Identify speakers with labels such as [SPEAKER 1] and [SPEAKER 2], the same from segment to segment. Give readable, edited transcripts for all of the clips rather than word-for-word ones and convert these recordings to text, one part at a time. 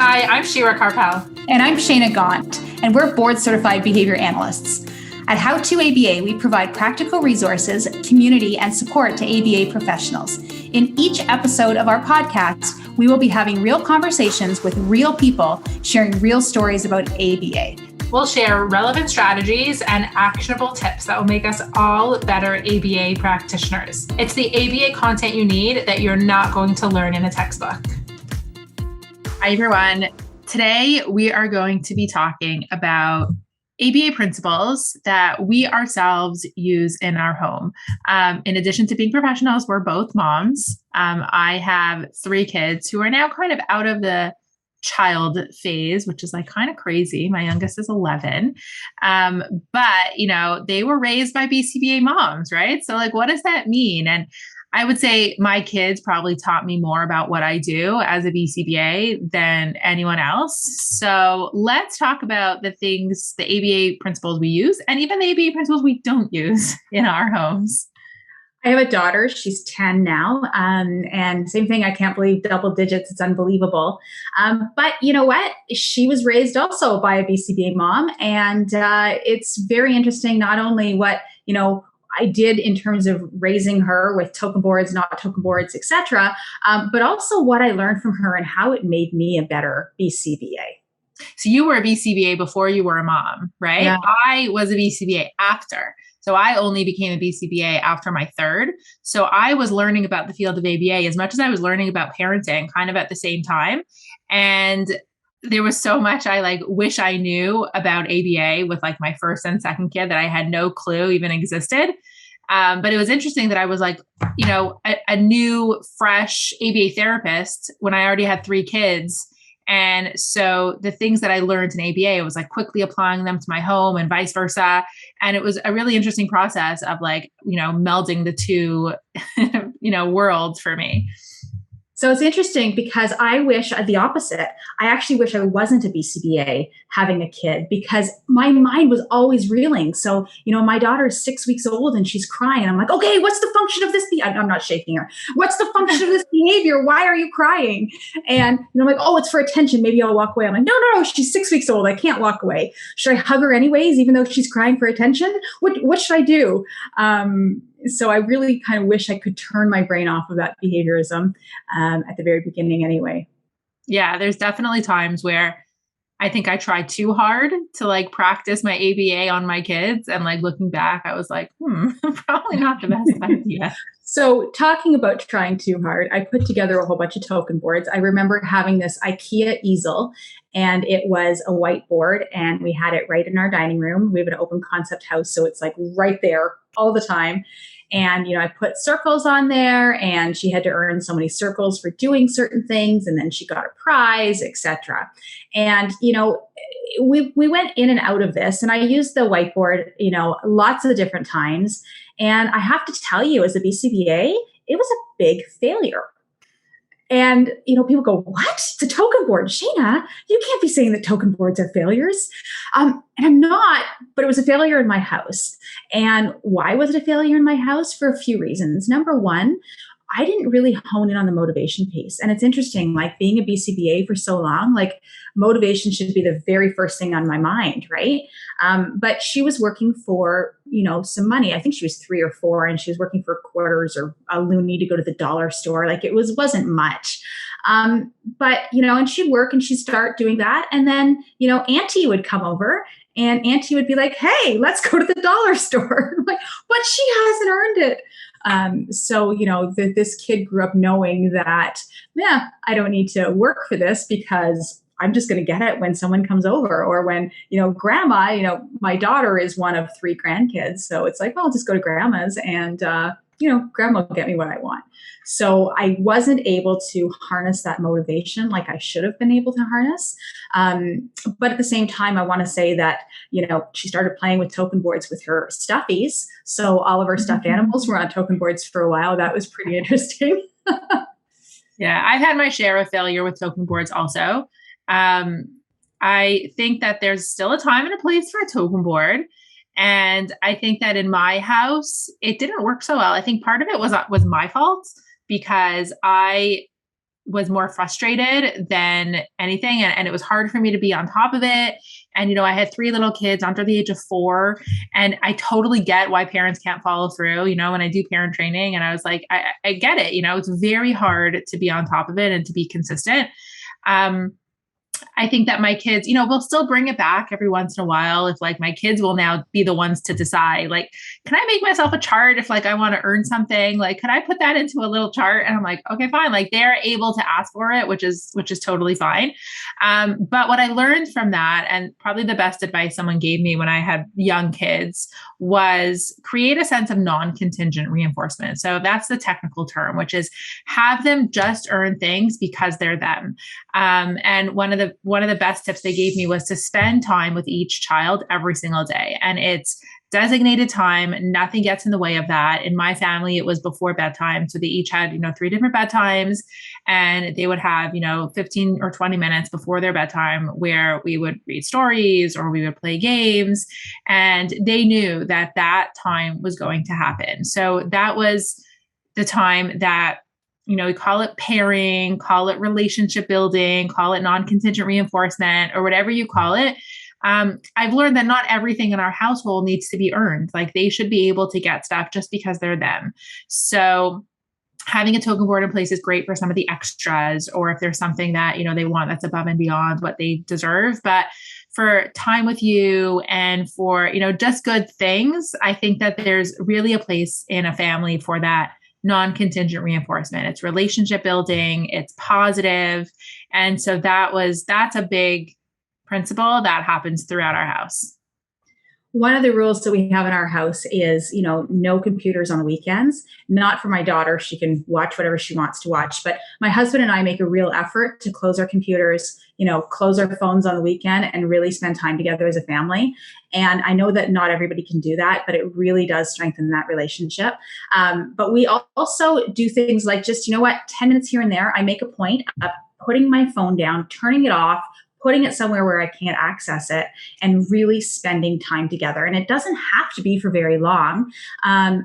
[SPEAKER 1] Hi, I'm Shira.
[SPEAKER 2] And I'm Shayna Gaunt, and we're board-certified behavior analysts. At How to ABA, we provide practical resources, community, and support to ABA professionals. In each episode of our podcast, we will be having real conversations with real people, sharing real stories about ABA.
[SPEAKER 1] We'll share relevant strategies and actionable tips that will make us all better ABA practitioners. It's the ABA content you need that you're not going to learn in a textbook.
[SPEAKER 3] Hi, everyone. Today, we are going to be talking about ABA principles that we ourselves use in our home. In addition to being professionals, we're both moms. I have 3 kids who are now kind of out of the child phase, which is like kind of crazy. My youngest is 11. But, they were raised by BCBA moms, right? So like, what does that mean? And I would say my kids probably taught me more about what I do as a BCBA than anyone else. So let's talk about the things, the ABA principles we use, and even the ABA principles we don't use in our homes.
[SPEAKER 2] I have a daughter. She's 10 now. And same thing. I can't believe double digits. It's unbelievable. But you know what? She was raised also by a BCBA mom. And it's very interesting, not only what, I did in terms of raising her with token boards, not token boards, etc., but also what I learned from her and how it made me a better BCBA.
[SPEAKER 3] So you were a BCBA before you were a mom, right?
[SPEAKER 2] Yeah.
[SPEAKER 3] I was a BCBA after. So I only became a BCBA after my 3rd. So I was learning about the field of ABA as much as I was learning about parenting kind of at the same time. And there was so much I wish I knew about ABA with like my 1st and 2nd kid that I had no clue even existed. But it was interesting that I was like, a new, fresh ABA therapist when I already had 3 kids. And so the things that I learned in ABA, I was like quickly applying them to my home and vice versa. And it was a really interesting process of melding the two, worlds for me.
[SPEAKER 2] So it's interesting because I wish the opposite. I actually wish I wasn't a BCBA having a kid because my mind was always reeling. So, my daughter is 6 weeks old and she's crying. I'm like, okay, what's the function of this? I'm not shaking her. What's the function of this behavior? Why are you crying? And, I'm like, oh, it's for attention. Maybe I'll walk away. I'm like, no, she's 6 weeks old. I can't walk away. Should I hug her anyways, even though she's crying for attention? What should I do? So I really kind of wish I could turn my brain off of that behaviorism at the very beginning anyway.
[SPEAKER 3] Yeah, there's definitely times where I think I tried too hard to practice my ABA on my kids. And looking back, I was like, probably not the best idea.
[SPEAKER 2] So talking about trying too hard, I put together a whole bunch of token boards. I remember having this IKEA easel and it was a whiteboard and we had it right in our dining room. We have an open concept house. So it's right there all the time. And, I put circles on there and she had to earn so many circles for doing certain things. And then she got a prize, etc. And, we went in and out of this and I used the whiteboard, lots of different times. And I have to tell you, as a BCBA, it was a big failure. And, people go, what? It's a token board. Shayna, you can't be saying that token boards are failures. And I'm not, but it was a failure in my house. And why was it a failure in my house? For a few reasons. Number one, I didn't really hone in on the motivation piece. And it's interesting, being a BCBA for so long, motivation should be the very first thing on my mind, right? But she was working for, some money. I think she was 3 or 4 and she was working for quarters or a loonie to go to the dollar store. Wasn't much. But, and she'd work and she'd start doing that. And then, Auntie would come over and Auntie would be like, hey, let's go to the dollar store. I'm like, but she hasn't earned it. So, this kid grew up knowing that, I don't need to work for this because I'm just going to get it when someone comes over or when, grandma, my daughter is one of 3 grandkids. So it's like, well, I'll just go to grandma's and, grandma will get me what I want. So I wasn't able to harness that motivation like I should have been able to harness. But at the same time, I want to say that, she started playing with token boards with her stuffies. So all of her stuffed animals were on token boards for a while. That was pretty interesting.
[SPEAKER 3] Yeah, I've had my share of failure with token boards also. I think that there's still a time and a place for a token board. And I think that in my house, it didn't work so well. I think part of it was my fault because I was more frustrated than anything. And it was hard for me to be on top of it. And, I had 3 little kids under the age of 4, and I totally get why parents can't follow through, when I do parent training. And I was like, I get it. It's very hard to be on top of it and to be consistent. I think that my kids, will still bring it back every once in a while. If like my kids will now be the ones to decide, like, can I make myself a chart if like I want to earn something? Like, can I put that into a little chart? And I'm like, okay, fine. Like they're able to ask for it, which is totally fine. But what I learned from that, and probably the best advice someone gave me when I had young kids, was create a sense of non-contingent reinforcement. So that's the technical term, which is have them just earn things because they're them. And one of the best tips they gave me was to spend time with each child every single day. And it's designated time. Nothing gets in the way of that. In my family, it was before bedtime. So they each had, 3 different bedtimes, and they would have, 15 or 20 minutes before their bedtime where we would read stories or we would play games. And they knew that that time was going to happen. So that was the time that, we call it pairing, call it relationship building, call it non-contingent reinforcement, or whatever you call it. I've learned that not everything in our household needs to be earned. Like they should be able to get stuff just because they're them. So having a token board in place is great for some of the extras, or if there's something that, they want that's above and beyond what they deserve. But for time with you and for, just good things, I think that there's really a place in a family for that non-contingent reinforcement. It's relationship building, it's positive. And so that's a big principle that happens throughout our house.
[SPEAKER 2] One of the rules that we have in our house is, no computers on the weekends. Not for my daughter. She can watch whatever she wants to watch. But my husband and I make a real effort to close our computers, close our phones on the weekend and really spend time together as a family. And I know that not everybody can do that, but it really does strengthen that relationship. But we also do things like just, 10 minutes here and there, I make a point of putting my phone down, turning it off, putting it somewhere where I can't access it, and really spending time together. And it doesn't have to be for very long.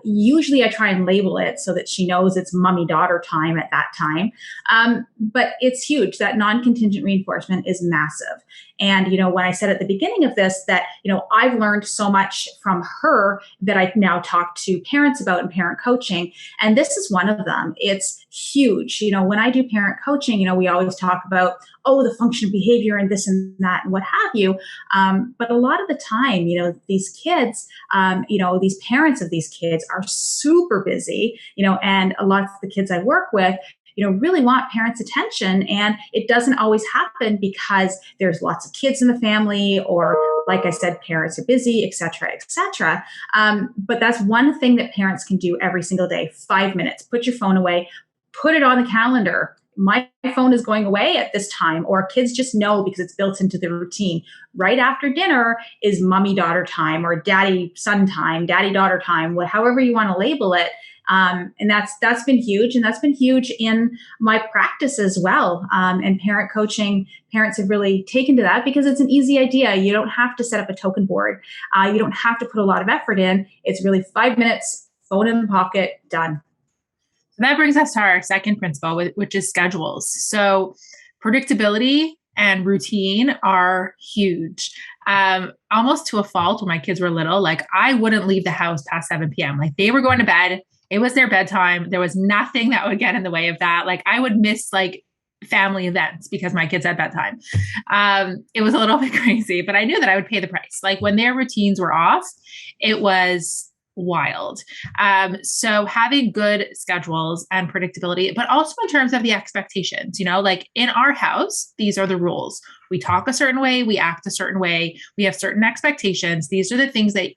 [SPEAKER 2] Usually I try and label it so that she knows it's mommy-daughter time at that time. But it's huge. That non-contingent reinforcement is massive. And, when I said at the beginning of this that, I've learned so much from her that I now talk to parents about in parent coaching. And this is one of them. It's huge. When I do parent coaching, we always talk about, the function of behavior and this and that and what have you. But a lot of the time, these kids, these parents of these kids are super busy, and a lot of the kids I work with, really want parents' attention. And it doesn't always happen because there's lots of kids in the family, or like I said, parents are busy, et cetera, et cetera. But that's one thing that parents can do every single day. 5 minutes, put your phone away, put it on the calendar. My phone is going away at this time, or kids just know because it's built into the routine. Right after dinner is mommy-daughter time, or daddy-son time, daddy-daughter time, however you want to label it. And that's been huge. And that's been huge in my practice as well. And parent coaching, parents have really taken to that because it's an easy idea. You don't have to set up a token board. You don't have to put a lot of effort in. It's really 5 minutes, phone in the pocket, done.
[SPEAKER 3] So that brings us to our second principle, which is schedules. So predictability and routine are huge. Almost to a fault when my kids were little, like I wouldn't leave the house past 7 p.m. Like they were going to bed. It was their bedtime. There was nothing that would get in the way of that. Like I would miss like family events because my kids had bedtime. It was a little bit crazy, but I knew that I would pay the price. Like when their routines were off, it was wild. So having good schedules and predictability, but also in terms of the expectations, like in our house, these are the rules. We talk a certain way, we act a certain way, we have certain expectations. These are the things that,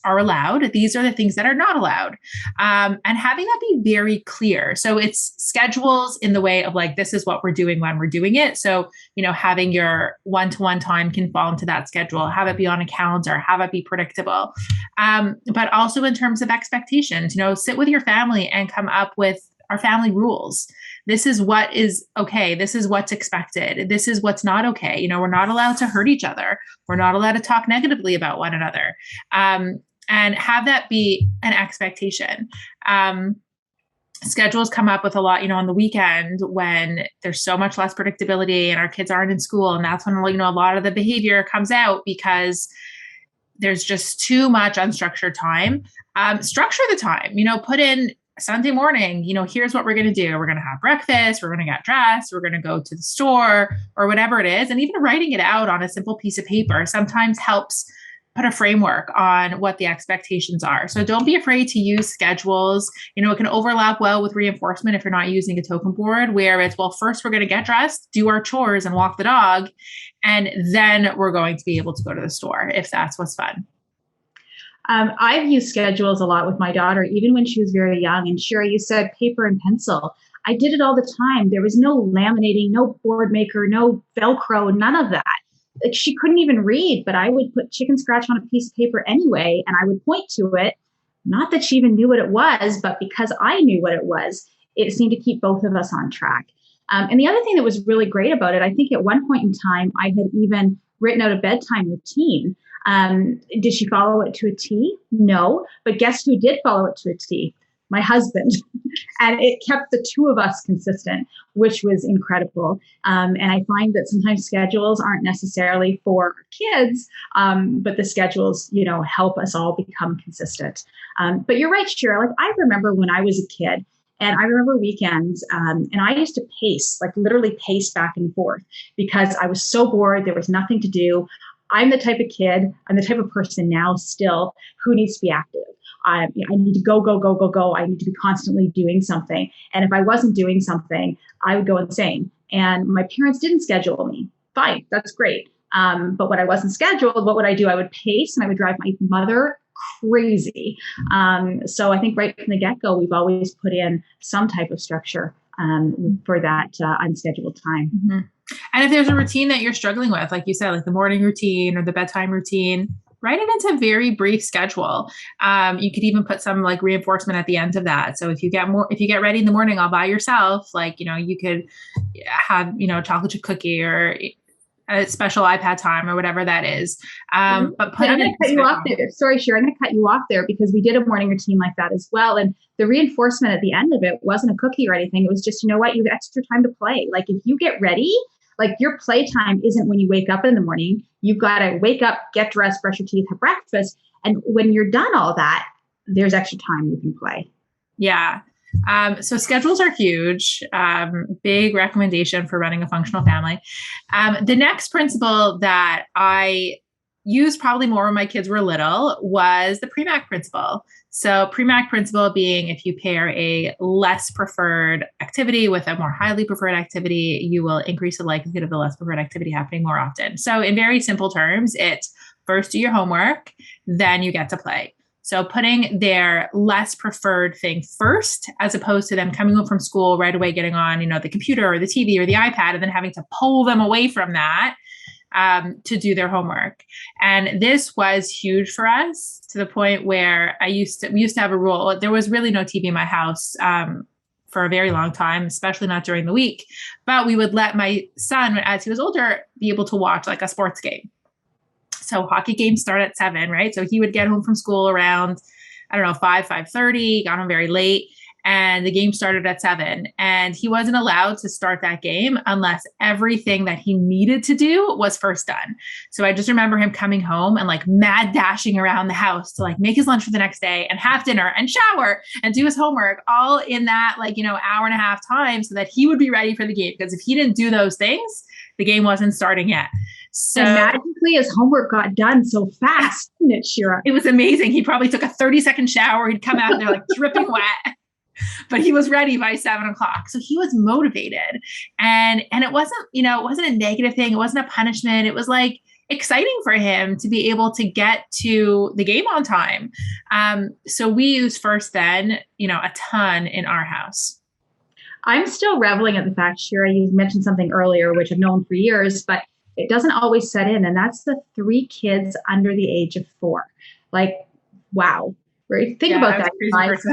[SPEAKER 3] are allowed. These are the things that are not allowed. And having that be very clear. So it's schedules in the way of like, this is what we're doing when we're doing it. So, having your one-to-one time can fall into that schedule, have it be on a calendar, have it be predictable. But also in terms of expectations, sit with your family and come up with our family rules. This is what is okay. This is what's expected. This is what's not okay. We're not allowed to hurt each other. We're not allowed to talk negatively about one another. And have that be an expectation. schedules come up with a lot, on the weekend when there's so much less predictability and our kids aren't in school. And that's when, a lot of the behavior comes out because there's just too much unstructured time. Structure the time, put in Sunday morning, here's what we're going to do. We're going to have breakfast. We're going to get dressed. We're going to go to the store or whatever it is. And even writing it out on a simple piece of paper sometimes helps put a framework on what the expectations are. So don't be afraid to use schedules. It can overlap well with reinforcement if you're not using a token board, where it's, well, first we're going to get dressed, do our chores and walk the dog. And then we're going to be able to go to the store if that's what's fun.
[SPEAKER 2] I've used schedules a lot with my daughter, even when she was very young. And Shira, you said paper and pencil. I did it all the time. There was no laminating, no board maker, no Velcro, none of that. Like, she couldn't even read, but I would put chicken scratch on a piece of paper anyway, and I would point to it. Not that she even knew what it was, but because I knew what it was, it seemed to keep both of us on track. And the other thing that was really great about it, I think at one point in time, I had even written out a bedtime routine. Did she follow it to a T? No. But guess who did follow it to a T? My husband. And it kept the two of us consistent, which was incredible. And I find that sometimes schedules aren't necessarily for kids, but the schedules, help us all become consistent. But you're right, Shira. Like, I remember when I was a kid, and I remember weekends, and I used to pace, like literally pace back and forth, because I was so bored. There was nothing to do. I'm the type of person now still who needs to be active. I need to go. I need to be constantly doing something. And if I wasn't doing something, I would go insane. And my parents didn't schedule me. Fine, that's great. But when I wasn't scheduled, what would I do? I would pace and I would drive my mother crazy. So I think right from the get-go, we've always put in some type of structure for that unscheduled time.
[SPEAKER 3] Mm-hmm. And if there's a routine that you're struggling with, like you said, like the morning routine or the bedtime routine, write it into a very brief schedule. You could even put some like reinforcement at the end of that. So if you get ready in the morning all by yourself, you could have, chocolate chip cookie or a special iPad time or whatever that is. But put
[SPEAKER 2] I'm going to cut you off there. Sorry, Shira, I'm going to cut you off there because we did a morning routine like that as well. And the reinforcement at the end of it wasn't a cookie or anything. It was just, you have extra time to play. Like, if you get ready, like, your playtime isn't when you wake up in the morning. You've got to wake up, get dressed, brush your teeth, have breakfast. And when you're done all that, there's extra time you can play.
[SPEAKER 3] Yeah. So schedules are huge. Big recommendation for running a functional family. The next principle that I used probably more when my kids were little was the Premack Principle. So Premack Principle being, if you pair a less preferred activity with a more highly preferred activity, you will increase the likelihood of the less preferred activity happening more often. So in very simple terms, it's first do your homework, then you get to play. So putting their less preferred thing first, as opposed to them coming home from school right away, getting on, the computer or the TV or the iPad, and then having to pull them away from that to do their homework. And this was huge for us, to the point where we used to have a rule. There was really no TV in my house for a very long time, especially not during the week. But we would let my son, as he was older, be able to watch like a sports game. So hockey games start at 7, right? So he would get home from school around, 5:30, got home very late, and the game started at 7. And he wasn't allowed to start that game unless everything that he needed to do was first done. So I just remember him coming home and like mad dashing around the house to like make his lunch for the next day and have dinner and shower and do his homework all in that hour and a half time, so that he would be ready for the game. Because if he didn't do those things, the game wasn't starting yet. So
[SPEAKER 2] and magically his homework got done so fast, didn't it, Shira?
[SPEAKER 3] It was amazing. He probably took a 30-second shower. He'd come out and they're like dripping wet, but he was ready by 7 o'clock. So he was motivated, and it wasn't, it wasn't a negative thing. It wasn't a punishment. It was like exciting for him to be able to get to the game on time. So we use first then, a ton in our house.
[SPEAKER 2] I'm still reveling at the fact, Shira, you mentioned something earlier, which I've known for years, but it doesn't always set in. And that's the 3 kids under the age of 4. Like, wow. Right? Think about that, guys.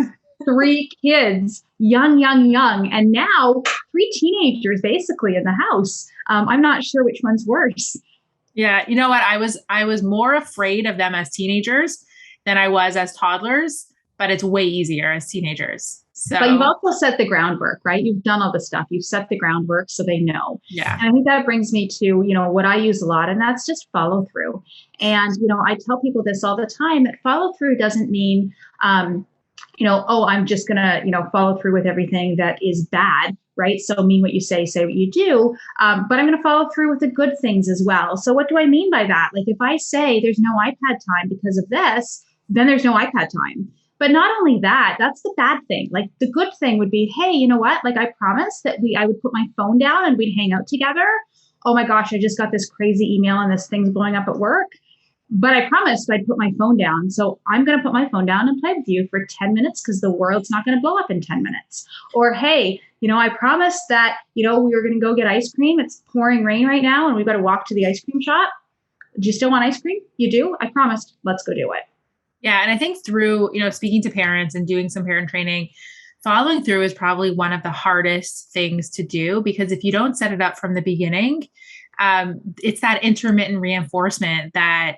[SPEAKER 2] 3 kids, young. And now 3 teenagers basically in the house. I'm not sure which one's worse.
[SPEAKER 3] Yeah. You know what? I was more afraid of them as teenagers than I was as toddlers, but it's way easier as teenagers. So,
[SPEAKER 2] but you've also set the groundwork, right? You've done all the stuff. You've set the groundwork so they know.
[SPEAKER 3] yeah.
[SPEAKER 2] And I think that brings me to, what I use a lot, and that's just follow through. And, I tell people this all the time, that follow through doesn't mean, oh, I'm just going to, follow through with everything that is bad, right? So mean what you say what you do. But I'm going to follow through with the good things as well. So what do I mean by that? Like if I say there's no iPad time because of this, then there's no iPad time. But not only that, that's the bad thing. Like the good thing would be, hey, you know what? Like I promised that I would put my phone down and we'd hang out together. Oh my gosh, I just got this crazy email and this thing's blowing up at work. But I promised I'd put my phone down. So I'm going to put my phone down and play with you for 10 minutes because the world's not going to blow up in 10 minutes. Or, hey, I promised that, we were going to go get ice cream. It's pouring rain right now and we've got to walk to the ice cream shop. Do you still want ice cream? You do? I promised. Let's go do it.
[SPEAKER 3] Yeah. And I think through, speaking to parents and doing some parent training, following through is probably one of the hardest things to do, because if you don't set it up from the beginning, it's that intermittent reinforcement that,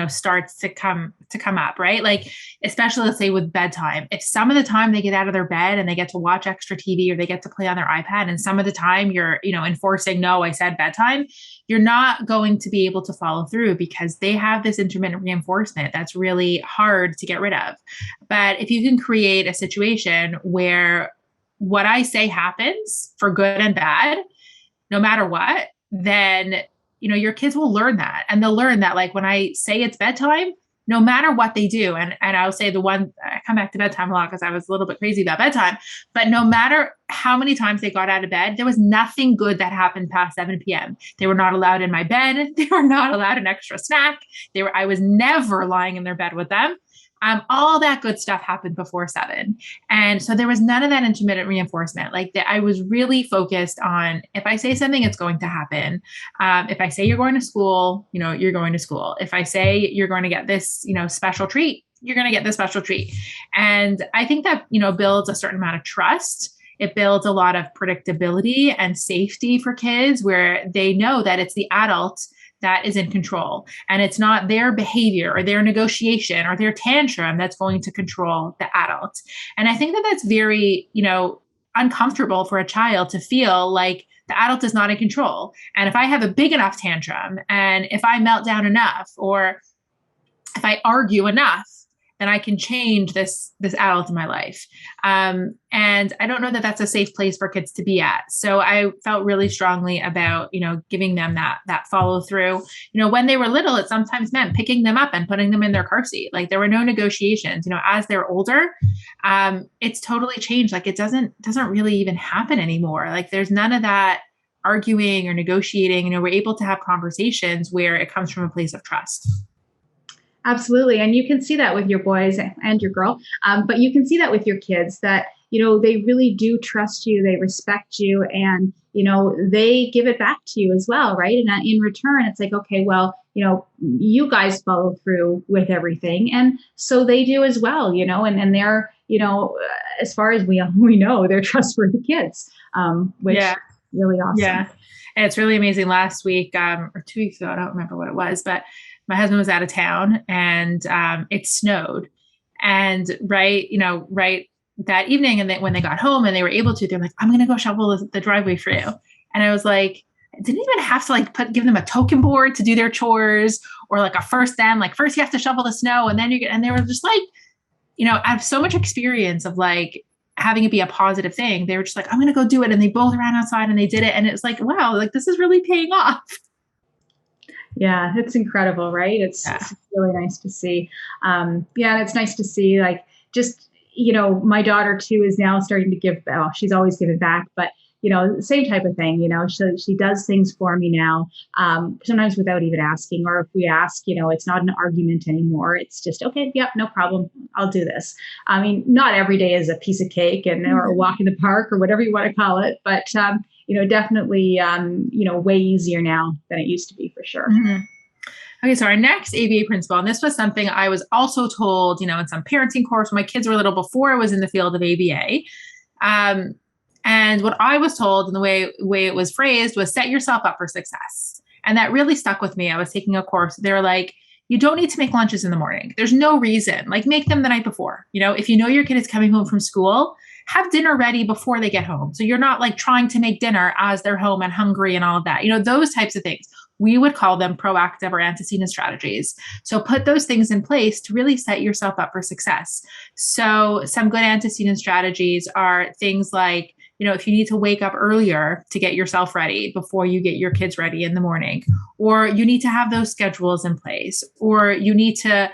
[SPEAKER 3] starts to come up, right? Like, especially let's say with bedtime, if some of the time they get out of their bed and they get to watch extra TV or they get to play on their iPad, and some of the time you're, enforcing, no, I said bedtime, you're not going to be able to follow through because they have this intermittent reinforcement that's really hard to get rid of. But if you can create a situation where what I say happens for good and bad, no matter what, then your kids will learn that, and they'll learn that, like, when I say it's bedtime, no matter what they do. And I'll say I come back to bedtime a lot because I was a little bit crazy about bedtime, but no matter how many times they got out of bed, there was nothing good that happened past 7 p.m. They were not allowed in my bed. They were not allowed an extra snack. I was never lying in their bed with them. All that good stuff happened before 7. And so there was none of that intermittent reinforcement. Like I was really focused on, if I say something, it's going to happen. If I say you're going to school, you're going to school. If I say you're going to get this, special treat, you're going to get this special treat. And I think that, builds a certain amount of trust. It builds a lot of predictability and safety for kids, where they know that it's the adult that is in control, and it's not their behavior or their negotiation or their tantrum that's going to control the adult. And I think that that's very, uncomfortable for a child to feel like the adult is not in control. And if I have a big enough tantrum, and if I melt down enough, or if I argue enough, then I can change this adult in my life. And I don't know that that's a safe place for kids to be at. So I felt really strongly about, giving them that follow through. When they were little, it sometimes meant picking them up and putting them in their car seat. Like there were no negotiations. As they're older, it's totally changed. Like it doesn't really even happen anymore. Like there's none of that arguing or negotiating. We're able to have conversations where it comes from a place of trust.
[SPEAKER 2] Absolutely. And you can see that with your boys and your girl, but you can see that with your kids that, they really do trust you, they respect you, and, they give it back to you as well, right? And in return, it's like, okay, well, you guys follow through with everything. And so they do as well, and they're, as far as we know, they're trustworthy kids, which is really awesome.
[SPEAKER 3] Yeah. And it's really amazing. Last week or 2 weeks ago, I don't remember what it was, but my husband was out of town and it snowed. And right that evening, and then when they got home and they were able to, they're like, I'm going to go shovel the driveway for you. And I was like, I didn't even have to give them a token board to do their chores, or like a first you have to shovel the snow and then and they were just like, I have so much experience of like having it be a positive thing. They were just like, I'm going to go do it. And they both ran outside and they did it. And it was like, wow, like this is really paying off.
[SPEAKER 2] Yeah, it's incredible, right? It's really nice to see. And it's nice to see, like, just, my daughter too is now starting to give, she's always given back, but, same type of thing, she does things for me now, sometimes without even asking, or if we ask, it's not an argument anymore. It's just, okay, yep, no problem. I'll do this. I mean, not every day is a piece of cake or a walk in the park or whatever you want to call it, but, definitely, way easier now than it used to be, for sure.
[SPEAKER 3] Mm-hmm. Okay. So our next ABA principle, and this was something I was also told, in some parenting course when my kids were little, before I was in the field of ABA. And what I was told, and the way it was phrased, was set yourself up for success. And that really stuck with me. I was taking a course. They were like, you don't need to make lunches in the morning. There's no reason. Like, make them the night before. If you know your kid is coming home from school, have dinner ready before they get home. So you're not like trying to make dinner as they're home and hungry and all of that. Those types of things. We would call them proactive or antecedent strategies. So put those things in place to really set yourself up for success. So some good antecedent strategies are things like, if you need to wake up earlier to get yourself ready before you get your kids ready in the morning, or you need to have those schedules in place, or you need to,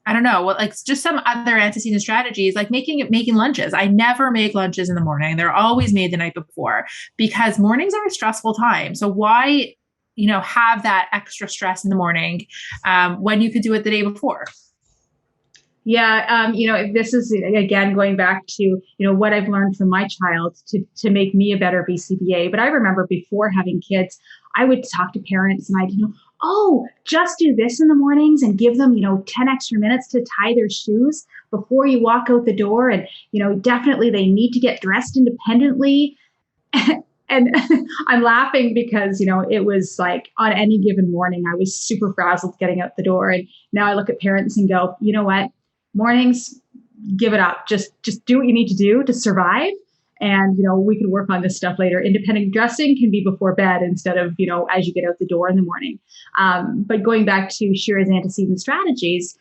[SPEAKER 3] I don't know, like just some other antecedent strategies, like making lunches. I never make lunches in the morning. They're always made the night before because mornings are a stressful time. So why, have that extra stress in the morning when you could do it the day before?
[SPEAKER 2] Yeah, this is, again, going back to, what I've learned from my child to make me a better BCBA. But I remember before having kids, I would talk to parents and I'd, oh, just do this in the mornings and give them, 10 extra minutes to tie their shoes before you walk out the door. And, definitely they need to get dressed independently. And I'm laughing because, it was like on any given morning, I was super frazzled getting out the door. And now I look at parents and go, you know what? Mornings, give it up. Just do what you need to do to survive. And, we can work on this stuff later. Independent dressing can be before bed instead of, as you get out the door in the morning. But going back to Shira's antecedent strategies,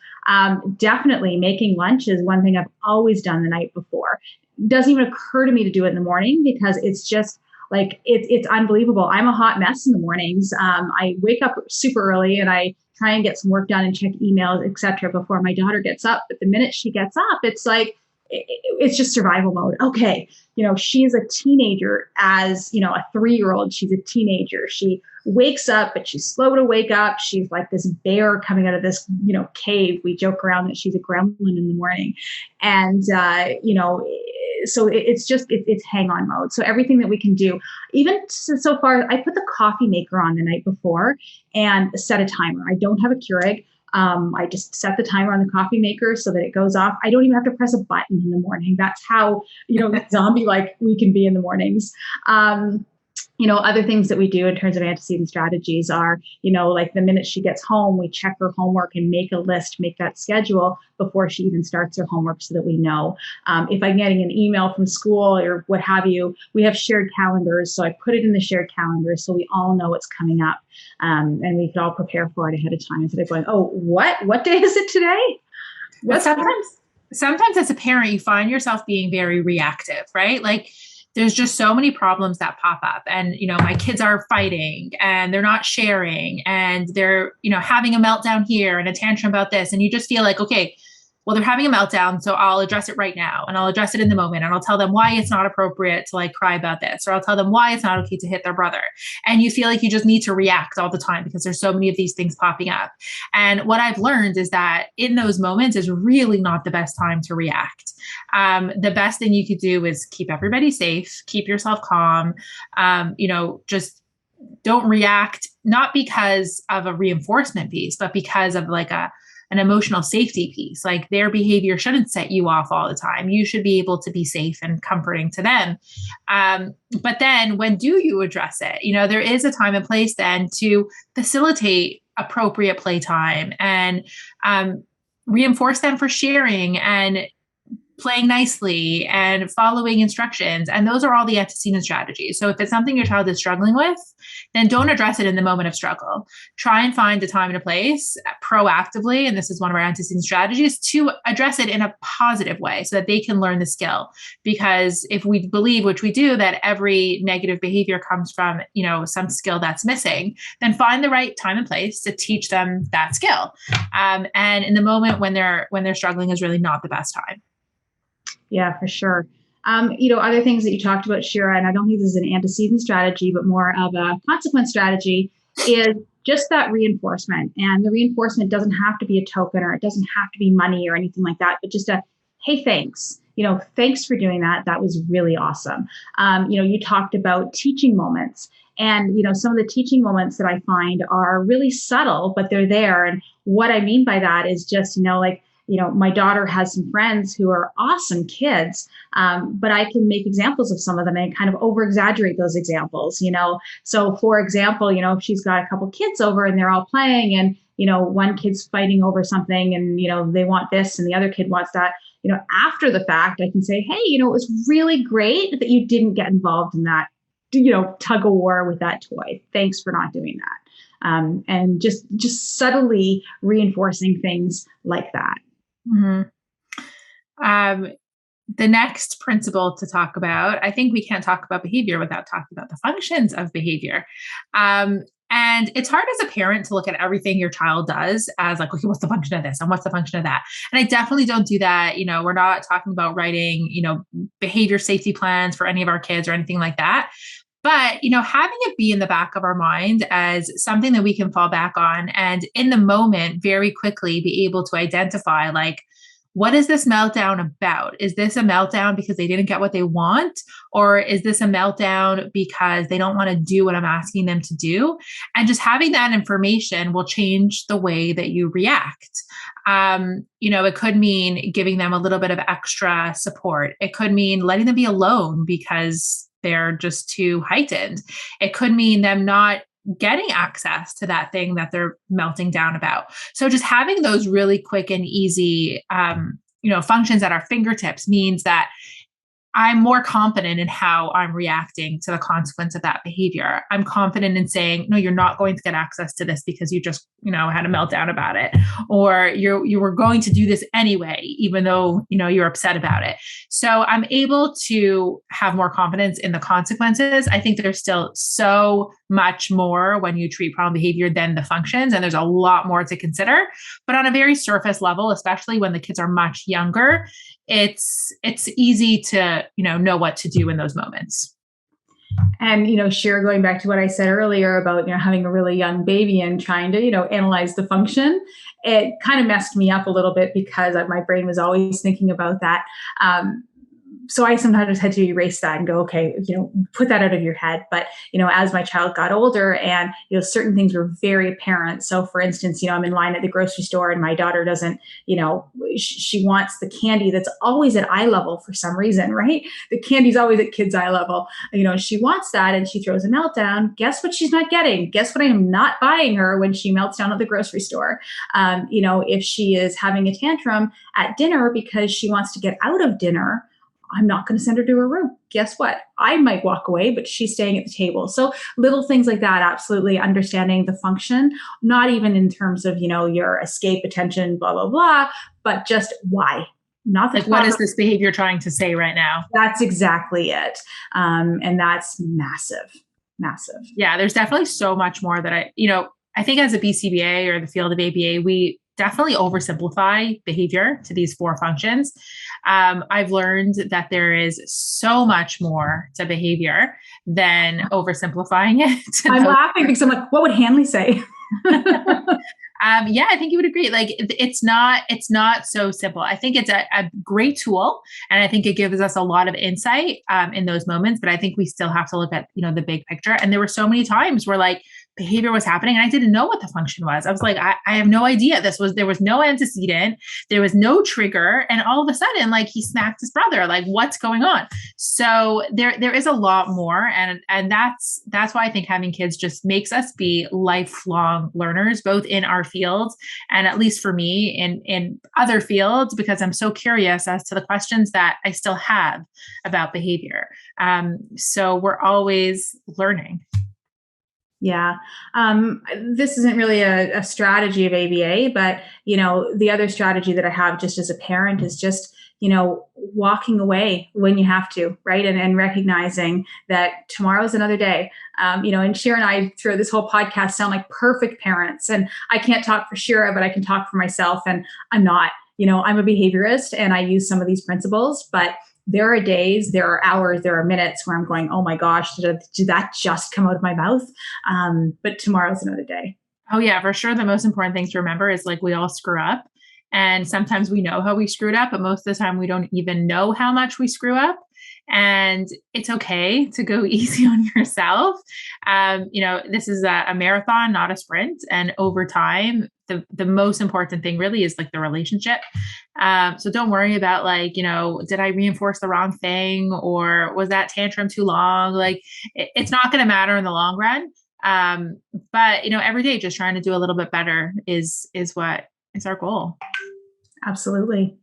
[SPEAKER 2] definitely making lunch is one thing I've always done the night before. It doesn't even occur to me to do it in the morning because it's just like, it's unbelievable. I'm a hot mess in the mornings. I wake up super early and I try and get some work done and check emails, etc. before my daughter gets up. But the minute she gets up, it's like, it's just survival mode. Okay. She's a teenager as, a 3-year-old, she's a teenager. She wakes up, but she's slow to wake up. She's like this bear coming out of this, cave. We joke around that she's a gremlin in the morning. And, so it's hang on mode. So everything that we can do, even so far, I put the coffee maker on the night before and set a timer. I don't have a Keurig. I just set the timer on the coffee maker so that it goes off. I don't even have to press a button in the morning. That's how, zombie-like we can be in the mornings. Other things that we do in terms of antecedent strategies are, like the minute she gets home, we check her homework and make a list, make that schedule before she even starts her homework so that we know. If I'm getting an email from school or what have you, we have shared calendars. So I put it in the shared calendar so we all know what's coming up and we can all prepare for it ahead of time instead of going, oh, what day is it today?
[SPEAKER 3] Sometimes as a parent, you find yourself being very reactive, right? Like, there's just so many problems that pop up and, my kids are fighting and they're not sharing and they're, having a meltdown here and a tantrum about this. And you just feel like, okay, well, they're having a meltdown. So I'll address it right now and I'll address it in the moment. And I'll tell them why it's not appropriate to like cry about this, or I'll tell them why it's not okay to hit their brother. And you feel like you just need to react all the time because there's so many of these things popping up. And what I've learned is that in those moments is really not the best time to react. The best thing you could do is keep everybody safe, keep yourself calm, just don't react, not because of a reinforcement piece, but because of like an emotional safety piece. Like their behavior shouldn't set you off all the time. You should be able to be safe and comforting to them. But then when do you address it? There is a time and place then to facilitate appropriate playtime and reinforce them for sharing and playing nicely and following instructions. And those are all the antecedent strategies. So if it's something your child is struggling with, then don't address it in the moment of struggle. Try and find a time and a place proactively. And this is one of our antecedent strategies to address it in a positive way so that they can learn the skill. Because if we believe, which we do, that every negative behavior comes from, some skill that's missing, then find the right time and place to teach them that skill. And in the moment when they're struggling is really not the best time.
[SPEAKER 2] Yeah, for sure. Other things that you talked about, Shira, and I don't think this is an antecedent strategy, but more of a consequence strategy, is just that reinforcement. And the reinforcement doesn't have to be a token or it doesn't have to be money or anything like that, but just hey, thanks. Thanks for doing that. That was really awesome. You talked about teaching moments. And, some of the teaching moments that I find are really subtle, but they're there. And what I mean by that is just, my daughter has some friends who are awesome kids, but I can make examples of some of them and kind of over exaggerate those examples, So for example, if she's got a couple kids over and they're all playing and, one kid's fighting over something and, they want this and the other kid wants that, after the fact, I can say, hey, it was really great that you didn't get involved in that, tug of war with that toy. Thanks for not doing that. And just subtly reinforcing things like that.
[SPEAKER 3] Mm-hmm. The next principle to talk about, I think we can't talk about behavior without talking about the functions of behavior. And it's hard as a parent to look at everything your child does as like, okay, what's the function of this and what's the function of that? And I definitely don't do that. We're not talking about writing, behavior safety plans for any of our kids or anything like that. But, having it be in the back of our mind as something that we can fall back on and in the moment very quickly be able to identify, like, what is this meltdown about? Is this a meltdown because they didn't get what they want? Or is this a meltdown because they don't want to do what I'm asking them to do? And just having that information will change the way that you react. It could mean giving them a little bit of extra support. It could mean letting them be alone because they're just too heightened. It could mean them not getting access to that thing that they're melting down about. So just having those really quick and easy, functions at our fingertips means that I'm more confident in how I'm reacting to the consequence of that behavior. I'm confident in saying, no, you're not going to get access to this because you just, had a meltdown about it, or you were going to do this anyway, even though, you're upset about it. So I'm able to have more confidence in the consequences. I think there's still so much more when you treat problem behavior than the functions, and there's a lot more to consider. But on a very surface level, especially when the kids are much younger, it's easy to, know what to do in those moments.
[SPEAKER 2] And, Shira, going back to what I said earlier about, having a really young baby and trying to, analyze the function, it kind of messed me up a little bit because my brain was always thinking about that. So I sometimes had to erase that and go, okay, put that out of your head. But, as my child got older and, certain things were very apparent. So for instance, I'm in line at the grocery store and my daughter doesn't, she wants the candy that's always at eye level for some reason, right? The candy's always at kids' eye level. She wants that and she throws a meltdown. Guess what she's not getting? Guess what I am not buying her when she melts down at the grocery store? If she is having a tantrum at dinner because she wants to get out of dinner, I'm not going to send her to her room. Guess what? I might walk away, but she's staying at the table. So little things like that, absolutely understanding the function, not even in terms of, your escape, attention, blah, blah, blah, but just why. Not
[SPEAKER 3] like, what is this behavior trying to say right now?
[SPEAKER 2] That's exactly it. And that's massive.
[SPEAKER 3] Yeah, there's definitely so much more that I think as a BCBA or the field of ABA, we definitely oversimplify behavior to these 4 functions. I've learned that there is so much more to behavior than oversimplifying it.
[SPEAKER 2] I'm laughing because I'm like, what would Hanley say?
[SPEAKER 3] Yeah, I think you would agree. Like, it's not so simple. I think it's a great tool, and I think it gives us a lot of insight in those moments. But I think we still have to look at the big picture. And there were so many times where like behavior was happening and I didn't know what the function was. I was like, I have no idea. There was no antecedent, there was no trigger, and all of a sudden, like, he smacked his brother. Like, what's going on? So there is a lot more, and that's why I think having kids just makes us be lifelong learners, both in our fields and, at least for me, in other fields, because I'm so curious as to the questions that I still have about behavior. So we're always learning.
[SPEAKER 2] Yeah. This isn't really a strategy of ABA, but, the other strategy that I have just as a parent is just, walking away when you have to, right? And recognizing that tomorrow's another day. And Shira and I, through this whole podcast, sound like perfect parents. And I can't talk for Shira, but I can talk for myself. And I'm not, I'm a behaviorist and I use some of these principles, but there are days, there are hours, there are minutes where I'm going, oh my gosh, did that just come out of my mouth? But tomorrow's another day.
[SPEAKER 3] Oh yeah, for sure. The most important thing to remember is, like, we all screw up, and sometimes we know how we screwed up, but most of the time we don't even know how much we screw up. And it's okay to go easy on yourself. This is a marathon, not a sprint. And over time, the most important thing really is like the relationship. So don't worry about like, did I reinforce the wrong thing, or was that tantrum too long? Like, it's not going to matter in the long run. But every day just trying to do a little bit better is what is our goal.
[SPEAKER 2] Absolutely.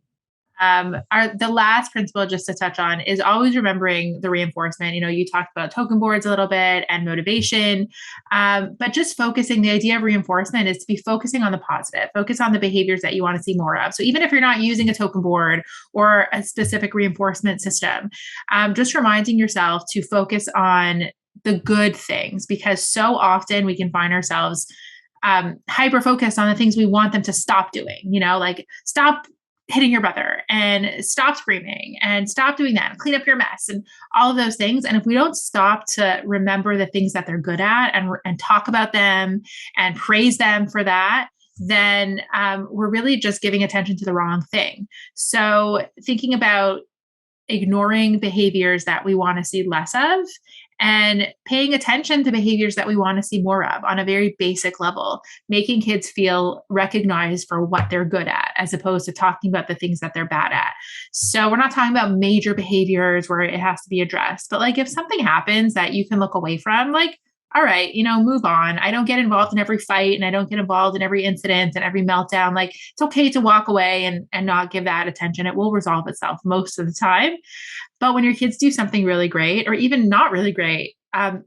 [SPEAKER 3] The last principle, just to touch on, is always remembering the reinforcement. You talked about token boards a little bit and motivation, but just focusing, the idea of reinforcement is to be focusing on the positive, focus on the behaviors that you want to see more of. So even if you're not using a token board or a specific reinforcement system, just reminding yourself to focus on the good things, because so often we can find ourselves hyper focused on the things we want them to stop doing, like stop hitting your brother and stop screaming and stop doing that and clean up your mess and all of those things. And if we don't stop to remember the things that they're good at and talk about them and praise them for that, then we're really just giving attention to the wrong thing. So thinking about ignoring behaviors that we want to see less of and paying attention to behaviors that we want to see more of on a very basic level, making kids feel recognized for what they're good at, as opposed to talking about the things that they're bad at. So we're not talking about major behaviors where it has to be addressed, but like if something happens that you can look away from, like, all right, move on. I don't get involved in every fight and I don't get involved in every incident and every meltdown. Like it's okay to walk away and not give that attention. It will resolve itself most of the time. But when your kids do something really great or even not really great,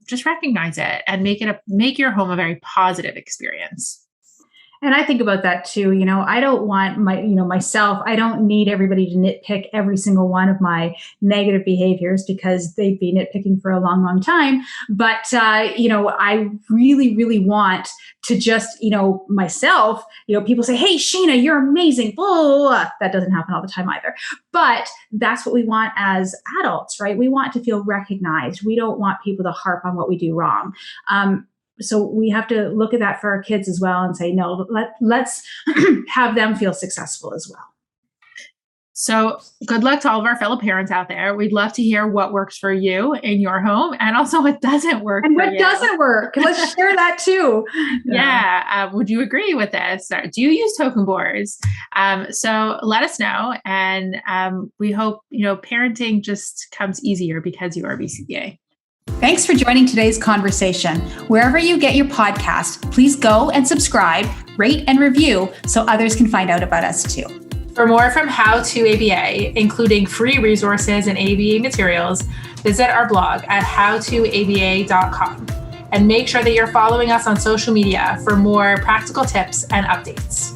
[SPEAKER 3] just recognize it and make your home a very positive experience.
[SPEAKER 2] And I think about that too. I don't want myself, I don't need everybody to nitpick every single one of my negative behaviors because they've been nitpicking for a long, long time. But, I really, really want to just, myself, people say, hey, Shayna, you're amazing. Blah, blah, blah. That doesn't happen all the time either. But that's what we want as adults, right? We want to feel recognized. We don't want people to harp on what we do wrong. So we have to look at that for our kids as well and say, no, let's have them feel successful as well.
[SPEAKER 3] So good luck to all of our fellow parents out there. We'd love to hear what works for you in your home and also what doesn't work.
[SPEAKER 2] And what doesn't work. Let's share that too.
[SPEAKER 3] Yeah. Would you agree with this? Or do you use token boards? So let us know. And we hope, parenting just comes easier because you are a BCBA.
[SPEAKER 4] Thanks for joining today's conversation. Wherever you get your podcast, please go and subscribe, rate and review so others can find out about us too.
[SPEAKER 1] For more from How to ABA, including free resources and ABA materials, visit our blog at howtoaba.com. And make sure that you're following us on social media for more practical tips and updates.